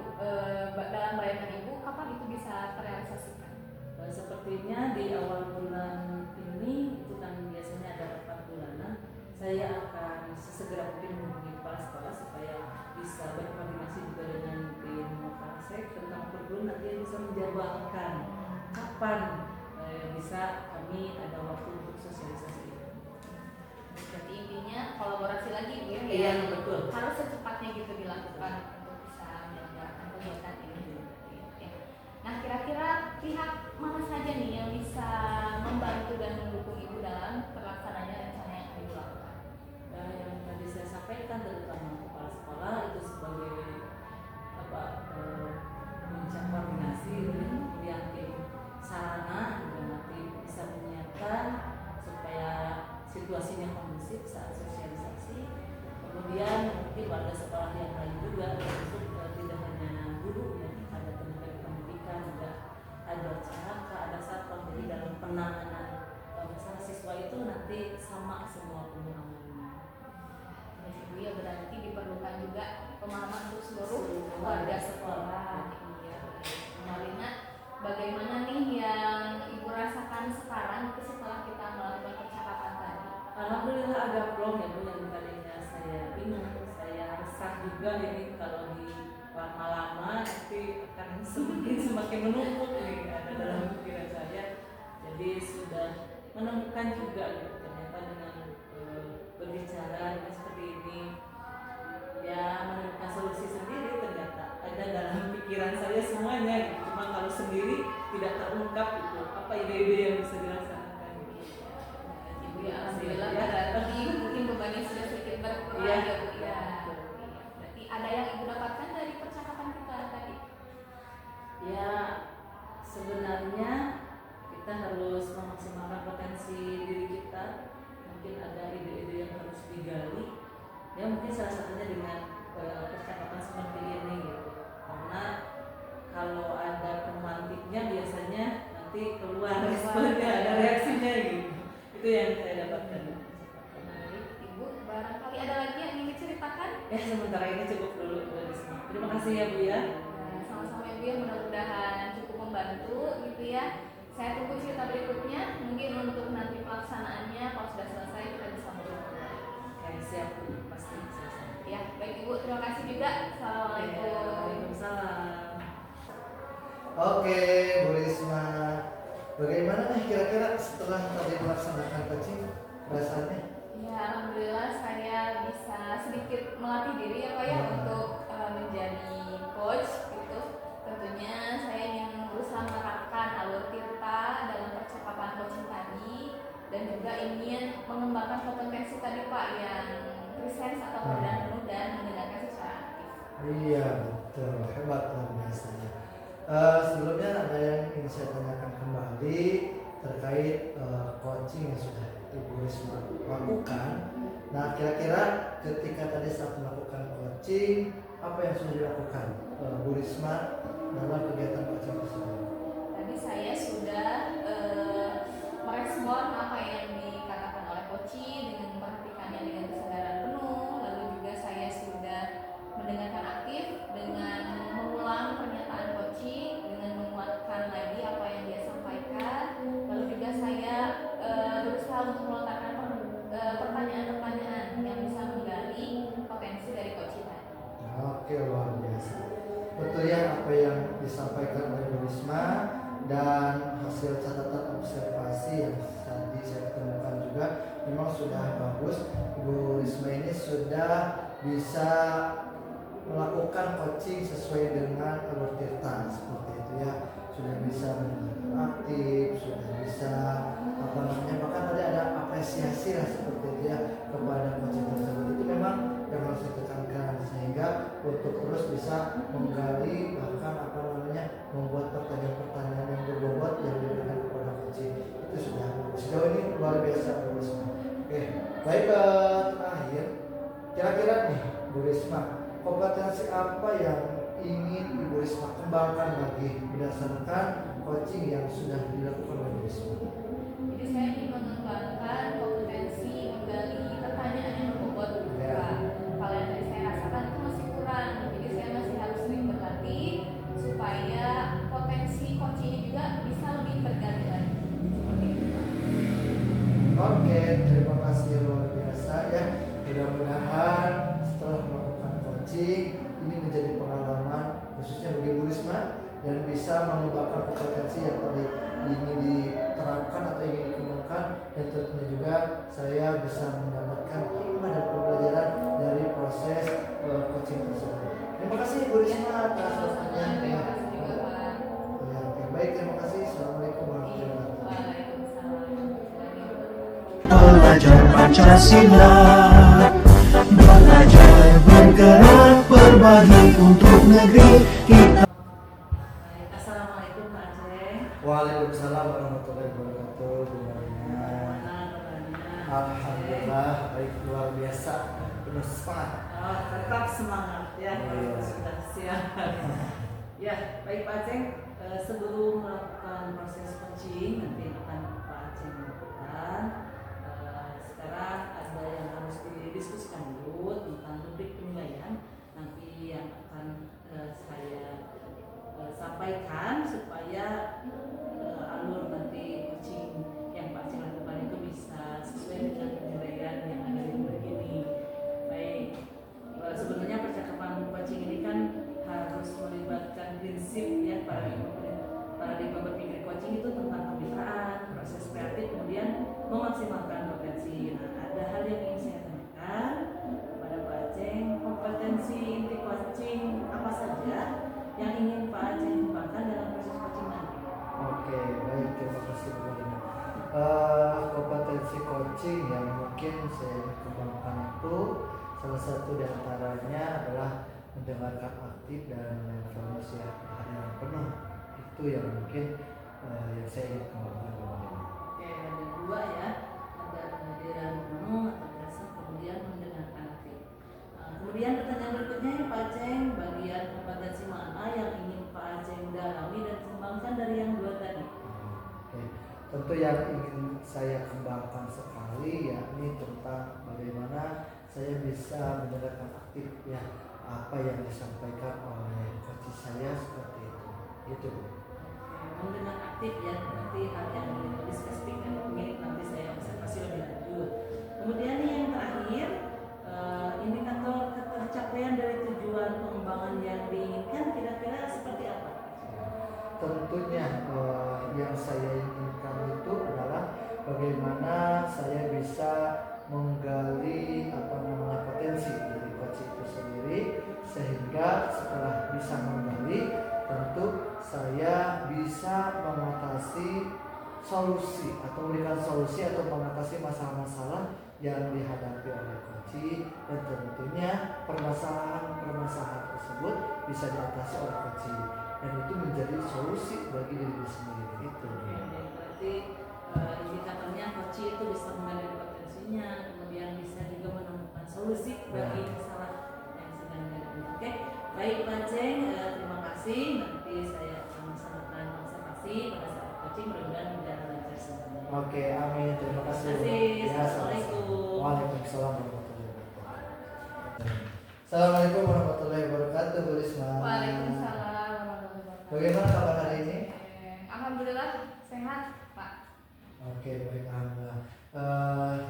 dalam bayangan Ibu kapan itu bisa terrealisasikan? Sepertinya di awal bulan ini itu kan biasanya ada 4 bulanan, saya akan sesegera mungkin menghubungi kepala sekolah supaya bisa berkoordinasi juga dengan tim Wakasek tentang pergub nanti bisa menjadwalkan kapan bisa kami ada waktu untuk sosialisasi. Berarti intinya kolaborasi lagi Bu ya? Iya betul. Harus secepatnya gitu dilakukan untuk bisa menyelenggarakan kegiatan ini. Ya. Nah kira-kira pihak mana saja nih yang bisa membantu dan mendukung Ibu dalam terlaksananya rencana yang akan Ibu lakukan? Nah, yang tadi saya sampaikan terutama kepala sekolah itu sebagai puncak koordinasi, kemudian tim sarana juga nanti bisa menyiapkan supaya situasinya kondusif saat sosialisasi. Kemudian mungkin warga sekolah yang lain juga, termasuk tidak hanya guru ya, ada tenaga pendidikan juga, ada cahaka, ada satpam. Jadi dalam penanganan masalah siswa itu nanti sama semua pemahamannya. Ibu ya berarti diperlukan juga pemahaman untuk seluruh warga sekolah. Iya. Marina, bagaimana nih yang Ibu rasakan sekarang itu setelah kita melakukan percakapan tadi? Alhamdulillah agak plong ya Bu, yang tadinya saya bingung, saya resah juga ini kalau di lama-lama nanti akan semakin menumpuk nih ada dalam pikiran saya. Jadi sudah menemukan juga gitu, ternyata dengan berbicara seperti ini ya menemukan solusi sendiri, ternyata ada dalam pikiran saya semuanya gitu. Cuma kalau sendiri tidak terungkap itu apa ide-ide yang bisa dilaksanakan gitu. Ibu ya alhamdulillah berarti mungkin bebannya sudah sedikit berkurang Iya. ya Bu ya. Berarti ada yang Ibu dapatkan dari percakapan kita tadi? Ya sebenarnya kita harus memaksimalkan potensi diri kita, mungkin ada ide-ide yang harus digali ya, mungkin salah satunya dengan percakapan seperti ini gitu, karena kalau ada pemantiknya biasanya nanti keluar responnya, ada reaksinya gitu. Itu yang saya dapatkan. Baik, Ibu barangkali ada lagi yang ingin diceritakan? Ya sementara ini cukup dulu dari sini. Terima kasih ya Bu ya. Sama-sama Ibu ya, mudah-mudahan cukup membantu gitu ya. Saya tunggu cerita berikutnya, mungkin untuk nanti pelaksanaannya kalau sudah selesai kita bisa ngobrol. Oke siap Bu, pasti selesai. Ya, baik Ibu, terima kasih juga. Assalamualaikum. Waalaikumsalam. Oke, Bu Risma. Bagaimana nih kira-kira setelah tadi melaksanakan coaching perasaannya? Ya, alhamdulillah saya bisa sedikit melatih diri ya Pak ya untuk menjadi coach gitu. Tentunya saya ingin berusaha menerapkan alur tirta dalam percakapan coaching tadi dan juga ingin mengembangkan kompetensi tadi Pak yang presence atau perdana penuh dan mendengarkan secara aktif. Iya betul, hebat luar biasa. Sebelumnya ada yang ingin saya tanyakan kembali terkait coaching yang sudah Ibu Risma lakukan. Nah kira-kira ketika tadi saat melakukan coaching, apa yang sudah dilakukan Bu Risma dalam kegiatan coaching tersebut? Tadi saya sudah merespon apa yang dikatakan oleh coaching dengan memperhatikannya dengan kesadaran penuh. Lalu juga saya sudah mendengarkan aktif dengan mengulang pernyataan coaching dengan menguatkan lagi apa yang dia sampaikan. Lalu juga saya berusaha untuk melontarkan pertanyaan-pertanyaan yang bisa menggali potensi dari coaching tadi. Oke luar biasa. Betul ya apa yang disampaikan oleh Bu Risma dan hasil catatan observasi yang tadi saya temukan juga memang sudah bagus. Bu Risma ini sudah bisa melakukan coaching sesuai dengan alur tirta seperti itu ya, sudah bisa mendengarkan aktif, sudah bisa apa namanya, bahkan tadi ada apresiasi lah seperti itu ya kepada coaching tersebut. Itu memang yang harus ditekankan sehingga untuk terus bisa menggali bahkan apa namanya membuat pertanyaan-pertanyaan yang berbobot yang diberikan kepada coaching itu sudah sejauh ini luar biasa Bu Risma. Oke, baik, terakhir kira-kira nih Bu Risma, kompetensi apa yang ingin Ibu Risma kembangkan lagi berdasarkan coaching yang sudah dilakukan oleh Bu Risma? Jadi saya ingin mengembangkan kompetensi menggali pertanyaan yang berbobot gitu Pak. Kalau yang tadi saya rasakan itu masih kurang, jadi saya masih harus sering berlatih supaya potensi coaching ini juga bisa lebih tergali lagi. Seperti itu Pak. Oke, terima kasih luar biasa ya. Mudah-mudahan setelah melakukan coaching ini menjadi pengalaman khususnya bagi Bu Risma dan bisa mengembangkan kompetensi yang tadi ingin diterapkan atau ingin dikembangkan, dan tentunya juga saya bisa mendapatkan hikmah dan pembelajaran dari proses coaching tersebut. Terima kasih Bu Risma atas waktunya. Terima kasih juga Pak. Ya, oke, baik, terima kasih. Assalamualaikum warahmatullahi wabarakatuh. Waalaikumsalam warahmatullahi wabarakatuh. Belajar Pancasila, belajar bergerak berbagi untuk negeri kita. Baik, assalamualaikum Pak Aceh. Waalaikumsalam warahmatullahi wabarakatuh. Gimana? Alhamdulillah, baik, luar biasa, penuh semangat. Oh, tetap semangat ya, Iya. sudah siap. Ya, baik Pak Aceh, sebelum melakukan proses coaching nanti akan Pak Aceh lakukan. Sekarang ada yang harus didiskusikan dulu tentang rubrik penilaian nanti yang akan saya sampaikan supaya alur nanti coaching yang Pak Aceh lakukan itu bisa sesuai dengan penilaian yang ada di rubrik ini. Baik, sebenarnya percakapan coaching ini kan harus melibatkan prinsip ya, paradigma berpikir coaching itu tentang kemitraan, proses kreatif, kemudian memaksimalkan potensi. Nah, ada hal yang ingin saya tanyakan kepada Pak Aceh, kompetensi inti coaching apa saja yang ingin Pak Aceh kembangkan dalam proses coaching nanti? Oke, baik, terima kasih Bu Rina. Kompetensi coaching yang mungkin saya kembangkan itu salah satu diantaranya adalah mendengarkan aktif dan mindfulness ya, perhatian penuh. Itu yang mungkin yang saya ingin kembangkan Bu Rina. Oke, ada dua ya, ada kehadiran penuh atau dasar, kemudian mendengarkan aktif. Kemudian pertanyaan berikutnya ya Pak Aceh, bagian kompetensi mana yang ingin Pak Aceh dalami dan kembangkan dari yang dua tadi? Oke, tentu yang ingin saya kembangkan sekali yakni tentang bagaimana saya bisa mendengarkan aktif ya apa yang disampaikan oleh coach saya seperti itu. Itu. Mendengar aktif ya, nanti hal yang lebih spesifik dan mungkin nanti saya observasi lebih lanjut. Kemudian yang terakhir, indikator ketercapaian dari tujuan pengembangan yang diinginkan kira-kira seperti apa? Tentunya yang yang saya inginkan itu adalah bagaimana saya bisa menggali potensi dari coach itu sendiri, sehingga setelah bisa menggali tentu saya bisa mengatasi solusi atau memberikan solusi atau mengatasi masalah-masalah yang dihadapi oleh coach, dan tentunya permasalahan tersebut bisa diatasi oleh coach, dan itu menjadi solusi bagi diri sendiri itu. Berarti indikatornya coach itu bisa menggali potensinya, kemudian bisa juga menemukan solusi bagi masalah yang sedang dihadapi. Oke, baik Pak Ceng, terima kasih. Nanti saya akan melaksanakan observasi pada saat coaching, mudah-mudahan berjalan lancar semuanya. Oke, amin. Terima kasih. Assalamualaikum. Waalaikumsalam warahmatullahi wabarakatuh. Assalamualaikum warahmatullahi wabarakatuh, Bu Risma. Waalaikumsalam warahmatullahi wabarakatuh. Bagaimana kabar hari ini? Alhamdulillah sehat, Pak. Oke, baik, alhamdulillah.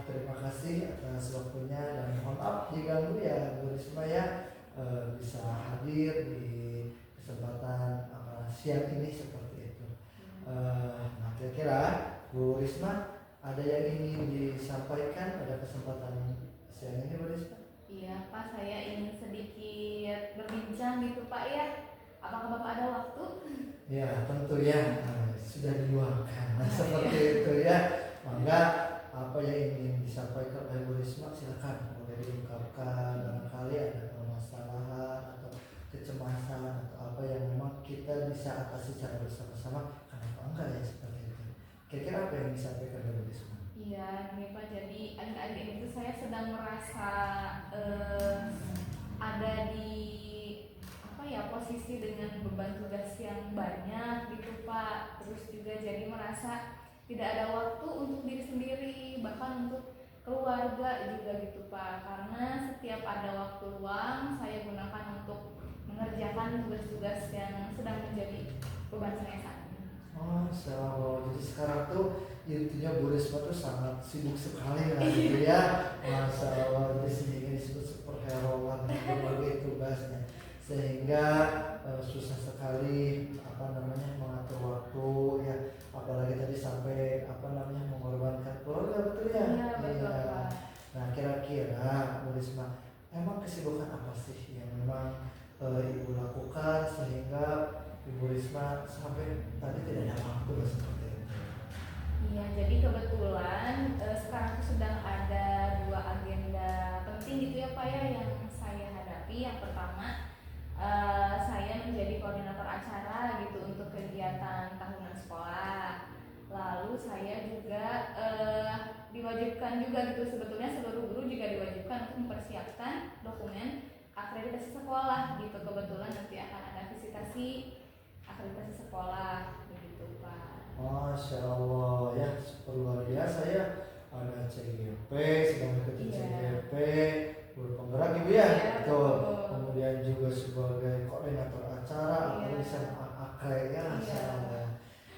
Terima kasih atas waktunya dan mohon maaf diganggu ya Bu Risma ya, bisa hadir di kesempatan siang ini seperti itu. Nah, kira-kira Bu Risma ada yang ingin disampaikan pada kesempatan siang ini, Bu Risma? Iya Pak, saya ingin sedikit berbincang gitu Pak ya. Apakah Bapak ada waktu? Ya, tentu ya, sudah diluangkan. Nah, seperti itu ya. Maka apa yang ingin disampaikan oleh Bu Risma silakan, boleh diungkapkan. Barangkali ada permasalahan atau kecemasan atau apa yang memang kita bisa atasi secara bersama-sama. Kenapa enggak ya seperti itu? Kira-kira apa yang disampaikan oleh Bu Risma? Iya, nih Pak. Jadi akhir-akhir ini tuh saya sedang merasa ada di posisi dengan beban tugas yang banyak gitu Pak. Terus juga jadi merasa tidak ada waktu untuk diri sendiri, bahkan untuk keluarga juga gitu Pak. Karena setiap ada waktu luang saya gunakan untuk mengerjakan tugas-tugas yang sedang menjadi beban saya saat ini. Oh, jadi sekarang tuh intinya Bu Risma tuh sangat sibuk sekali lah gitu ya. Masya Allah, di sini disebut superhero berbagai tugasnya, sehingga susah sekali mengatur waktu ya, apalagi tadi sampai mengorbankan keluarga, betul ya? Iya, betul Pak. Nah, kira-kira Bu Risma, emang kesibukan apa sih yang memang Ibu lakukan sehingga Ibu Risma sampai tadi tidak ada waktu seperti itu? Iya, jadi kebetulan sekarang tuh sedang ada 2 agenda penting gitu ya Pak ya yang saya hadapi. Yang pertama, saya menjadi koordinator acara gitu untuk kegiatan tahunan sekolah. Lalu saya juga diwajibkan juga gitu, sebetulnya seluruh guru juga diwajibkan untuk mempersiapkan dokumen akreditasi sekolah gitu. Kebetulan nanti akan ada visitasi akreditasi sekolah begitu Pak. Masya Allah ya, luar biasa ya. Ada CGP, sedang ikutin CGP, guru penggerak Ibu ya, betul. Kemudian juga sebagai koordinator acara, tulisan akre ya, Masya Allah.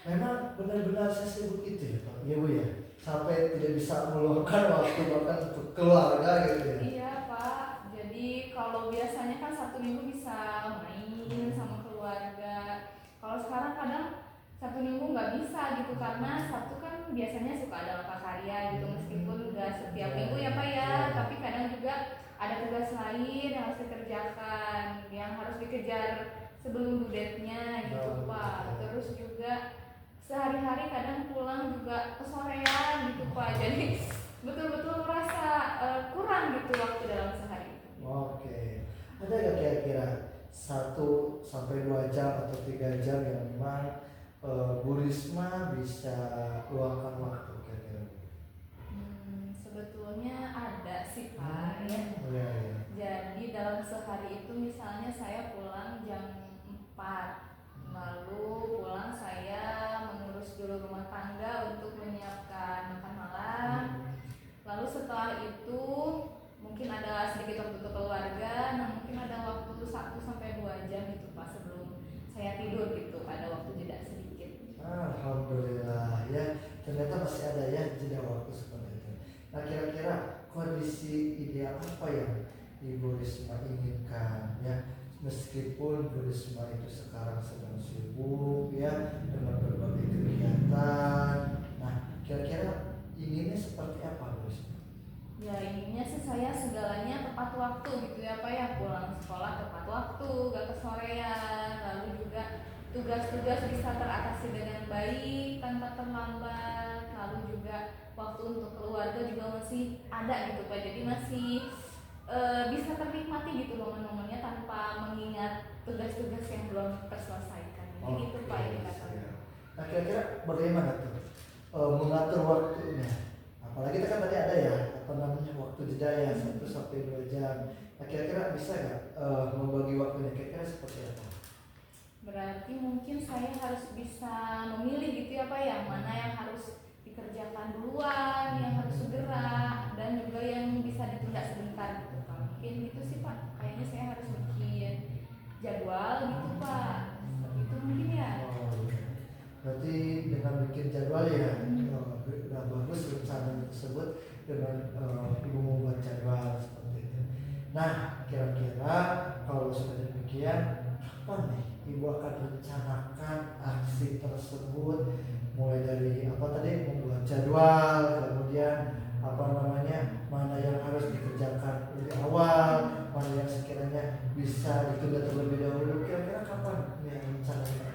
Memang benar-benar saya sibuk itu ya Pak, Ibu ya, sampai tidak bisa meluangkan waktu bahkan untuk keluarga gitu ya. Iya Pak, jadi kalau biasanya kan Sabtu Minggu bisa main sama keluarga. Kalau sekarang kadang Sabtu Minggu nggak bisa gitu, karena Sabtu kan biasanya suka ada loka karya gitu, meskipun nggak setiap minggu ya Pak ya, tapi kadang juga ada tugas lain yang harus dikerjakan, yang harus dikejar sebelum due date-nya gitu Pak. Terus juga sehari-hari kadang pulang juga kesorean gitu Pak, jadi betul-betul merasa kurang gitu waktu dalam sehari. Oke, ada nggak kira-kira 1-2 jam atau 3 jam yang memang Bu Risma bisa luangkan waktu kira-kira? Sebetulnya ada sih Pak ya. Iya. Jadi dalam sehari itu misalnya saya pulang jam 4, lalu pulang saya mengurus dulu rumah tangga untuk menyiapkan makan malam. Lalu setelah itu mungkin ada sedikit waktu untuk keluarga. Nah, mungkin ada waktu 1-2 jam gitu Pak sebelum saya tidur gitu, ada waktu jeda sedikit. Alhamdulillah ya, ternyata masih ada ya jeda waktu seperti itu. Nah, kira-kira kondisi ideal apa yang Ibu Risma inginkan ya meskipun Bu Risma itu sekarang sedang sibuk ya dengan berbagai kegiatan. Nah, kira-kira inginnya seperti apa Bu Risma? Ya intinya sih saya segalanya tepat waktu gitu ya Pak ya, pulang sekolah tepat waktu, gak kesorean, lalu juga tugas-tugas bisa teratasi dengan baik tanpa terlambat, lalu juga waktu untuk keluarga juga masih ada gitu Pak, jadi masih bisa ternikmati gitu momen-momennya tanpa mengingat tugas-tugas yang belum terselesaikan. Jadi gitu Pak yang dikatakan. Nah, kira-kira bagaimana tuh mengatur waktunya? Apalagi kita kan tadi ada ya apa namanya waktu jeda ya 1 sampai 2 jam. Nah, kira-kira bisa nggak membagi waktunya? Kira-kira seperti apa? Berarti mungkin saya harus bisa memilih gitu ya Pak ya, mana yang harus dikerjakan duluan, yang harus segera, dan juga yang bisa ditunda sebentar gitu Pak. Mungkin gitu sih Pak, kayaknya saya harus bikin jadwal gitu Pak, seperti itu mungkin ya. Oh, iya. Berarti dengan bikin jadwal ya, udah bagus rencana tersebut dengan ibu membuat jadwal seperti itu. Nah, kira-kira kalau sudah demikian, kapan nih ibu akan rencanakan aksi tersebut? Mulai dari apa tadi membuat jadwal, kemudian apa namanya mana yang harus dikerjakan lebih awal, mana yang sekiranya bisa ditunda terlebih dahulu. Kira-kira kapan yang rencananya?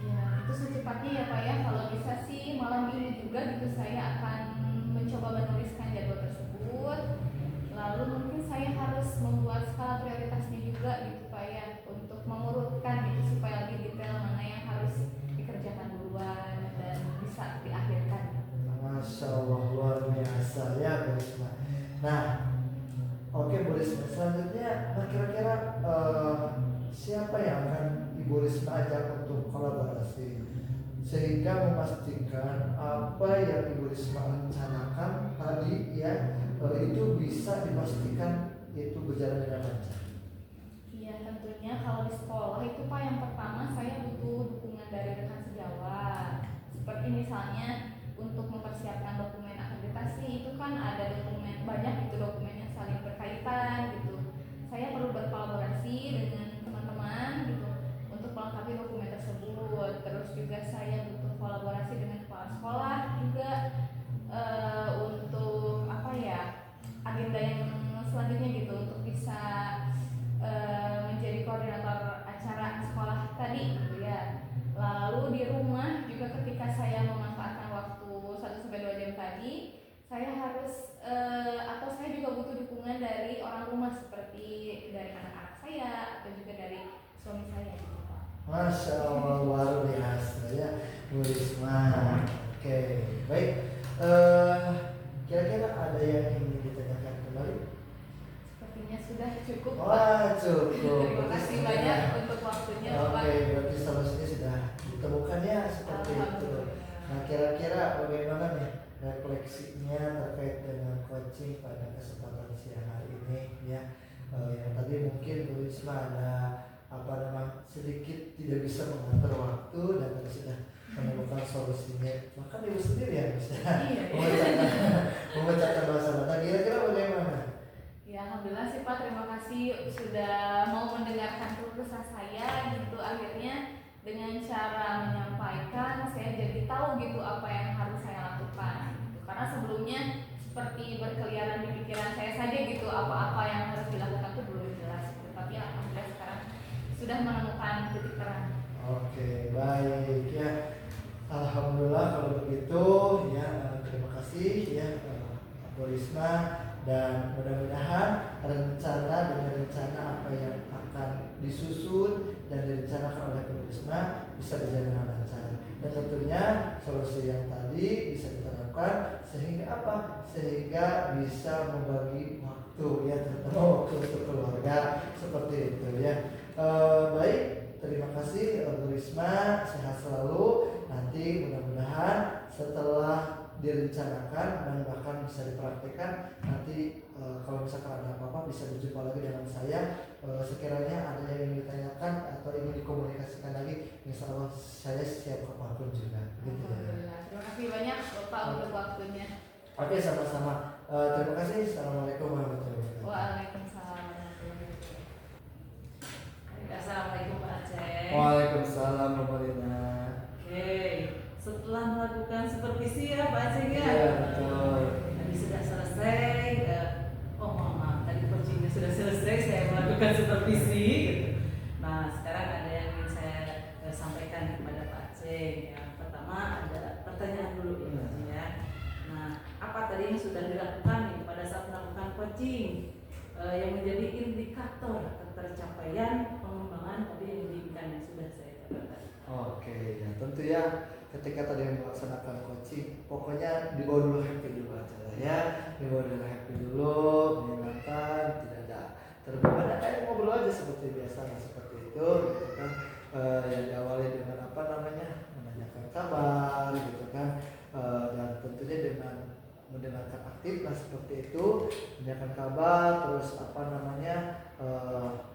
Ya itu secepatnya ya Pak ya, kalau bisa sih malam ini juga gitu saya akan mencoba menuliskan jadwal tersebut. Lalu mungkin saya harus membuat skala prioritasnya juga gitu Pak ya, untuk mengurutkan gitu supaya lebih detail mana yang harus dikerjakan duluan dan bisa diakhirkan. Masya Allah luar biasa ya Bu Risma. Nah, oke Bu Risma, selanjutnya nah kira-kira siapa yang akan Ibu Risma ajak untuk kolaborasi sehingga memastikan apa yang Ibu Risma rencanakan tadi ya itu bisa dipastikan itu berjalan dengan lancar. Iya tentunya kalau di sekolah itu Pak yang pertama saya butuh dukungan dari rekan sejawat. Seperti misalnya untuk mempersiapkan dokumen akreditasi itu kan ada dokumen banyak gitu, dokumen yang saling berkaitan gitu. Saya perlu berkolaborasi dengan teman-teman gitu untuk melengkapi dokumen tersebut. Terus juga saya butuh kolaborasi dengan kepala sekolah juga untuk apa ya agenda yang selanjutnya gitu untuk bisa menjadi koordinator acara sekolah tadi gitu ya. Lalu di rumah juga ketika saya memanfaatkan waktu 1-2 jam tadi, saya harus atau saya juga butuh dukungan dari orang rumah seperti dari anak-anak saya atau juga dari suami saya gitu Pak. Masya Allah luar biasa ya Bu Risma. Oke, baik. Kira-kira ada yang ingin ditanyakan kembali? Sepertinya sudah cukup Pak. Wah cukup. Terima kasih banyak untuk waktunya Pak. Oke, berarti solusinya sudah ditemukan ya seperti itu. Nah, kira-kira bagaimana nih refleksinya terkait dengan coaching pada kesempatan siang hari ini ya? Yang tadi mungkin Bu Risma ada apa namanya sedikit tidak bisa mengatur waktu dan sudah menemukan solusinya. Bahkan ibu sendiri ya bisa memecahkan masalah. Nah, kira-kira bagaimana? Ya alhamdulillah sih Pak, terima kasih sudah mau mendengarkan keluh kesah saya gitu. Akhirnya dengan cara menyampaikan saya jadi tahu gitu apa yang harus saya lakukan gitu. Karena sebelumnya seperti berkeliaran di pikiran saya saja gitu, apa-apa yang harus dilakukan tuh belum jelas gitu. Tapi alhamdulillah sekarang sudah menemukan titik terang. Oke, baik ya. Alhamdulillah kalau begitu ya, terima kasih ya Bu Risma, dan mudah-mudahan rencana apa yang akan disusun dan direncanakan oleh Bu Risma bisa berjalan dengan lancar. Dan tentunya solusi yang tadi bisa diterapkan sehingga apa? Sehingga bisa membagi waktu ya, terutama waktu untuk keluarga seperti itu ya. Baik, terima kasih Bu Risma, sehat selalu. Nanti mudah-mudahan setelah direncanakan dan bahkan bisa dipraktikkan nanti kalau misalkan ada apa-apa bisa berjumpa lagi dengan saya. Sekiranya ada yang ingin ditanyakan atau ingin dikomunikasikan lagi, insya Allah saya siap apapun juga gitu ya. Terima kasih banyak Bapak untuk waktunya. Oke, sama-sama. Terima kasih. Assalamualaikum warahmatullahi wabarakatuh. Waalaikumsalam warahmatullahi wabarakatuh. Assalamualaikum Pak Aceh. Waalaikumsalam Mbak Lina. Oke, setelah melakukan supervisi ya Pak Aceh ya. Iya, betul. Tadi sudah selesai. Oh maaf, tadi coachingnya sudah selesai. Saya melakukan supervisi. Gitu. Nah sekarang ada yang ingin saya sampaikan kepada Pak Aceh. Yang pertama ada pertanyaan dulu ya. Nah apa tadi yang sudah dilakukan nih pada saat melakukan coaching yang menjadi indikator ketercapaian pengembangan tadi yang diinginkan yang sudah saya katakan. Oke, ya tentu ya ketika tadi melaksanakan coaching, pokoknya dibawa dulu happy dulu aja lah ya, dibawa dulu happy dulu, menyenangkan, tidak ada terbebani, kayak ngobrol aja seperti biasa, nah seperti itu, gitu kan. Ya diawali dengan apa namanya, menanyakan kabar, gitu kan, dan tentunya dengan mendengarkan aktif lah seperti itu, menanyakan kabar, terus apa namanya.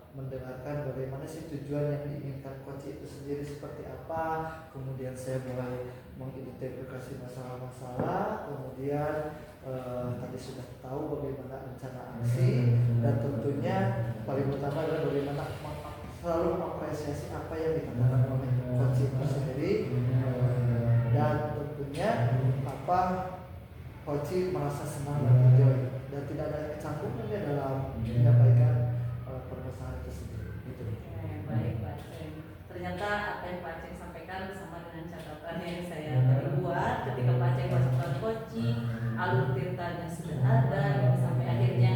Mendengarkan bagaimana sih tujuan yang diinginkan coach itu sendiri seperti apa, kemudian saya mulai mengidentifikasi masalah-masalah, kemudian tadi sudah tahu bagaimana rencana aksi, dan tentunya paling utama adalah bagaimana selalu mengapresiasi apa yang dikatakan oleh coach itu sendiri, dan tentunya apa coach merasa senang dan enjoy dan tidak ada kecangkupannya dalam menyampaikan permasalahan itu sendiri. Gitu. Baik Pak Aceh. Ternyata apa yang Pak Aceh sampaikan sama dengan catatan yang saya tadi buat ketika Pak Aceh melakukan coaching, alur tintanya sudah ada, sampai akhirnya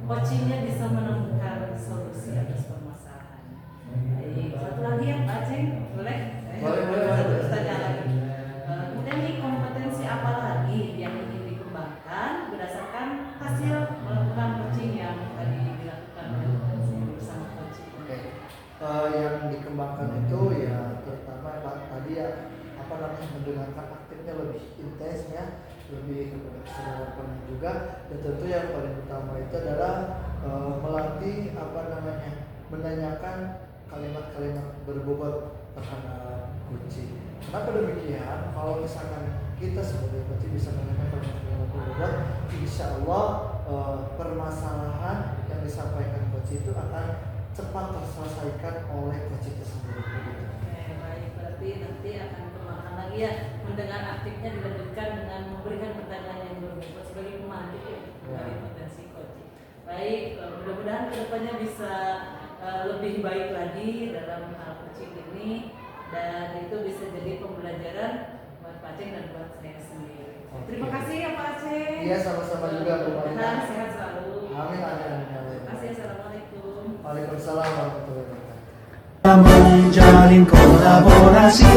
coachingnya bisa menemukan solusi atas permasalahan. Baik, satu lagi ya Pak Aceh, boleh? Boleh. Satu pertanyaan lagi. Kemudian nih kompetensi apa lagi yang ingin dikembangkan berdasarkan hasil melakukan coaching yang tadi dilakukan bersama coaching? Oke. Yang dikembangkan itu ya terutama tadi ya apa namanya mendengarkan aktifnya lebih intens ya, lebih kepada kesadaran penuh juga, dan tentu yang paling utama itu adalah melatih apa namanya menanyakan kalimat-kalimat berbobot terhadap kunci. Kenapa demikian? Kalau misalkan kita sebagai kunci bisa menanyakan kalimat-kalimat berbobot, insya Allah permasalahan yang disampaikan kunci itu akan cepat terselesaikan oleh coach itu sendiri. Oke, baik, berarti nanti akan dikembangkan lagi ya, mendengar aktifnya dilanjutkan dengan memberikan pertanyaan yang berbobot sebagai pemantik ya, dari potensi coach. Baik, mudah-mudahan kedepannya bisa lebih baik lagi dalam hal coaching ini, dan itu bisa jadi pembelajaran buat Pak Aceh dan buat saya sendiri. Terima kasih ya Pak Aceh. Iya, sama-sama juga Bu Marina. Sehat selalu. Amin. Terima kasih. Assalamualaikum. Waalaikumsalam warahmatullahi wabarakatuh. Menjalin kolaborasi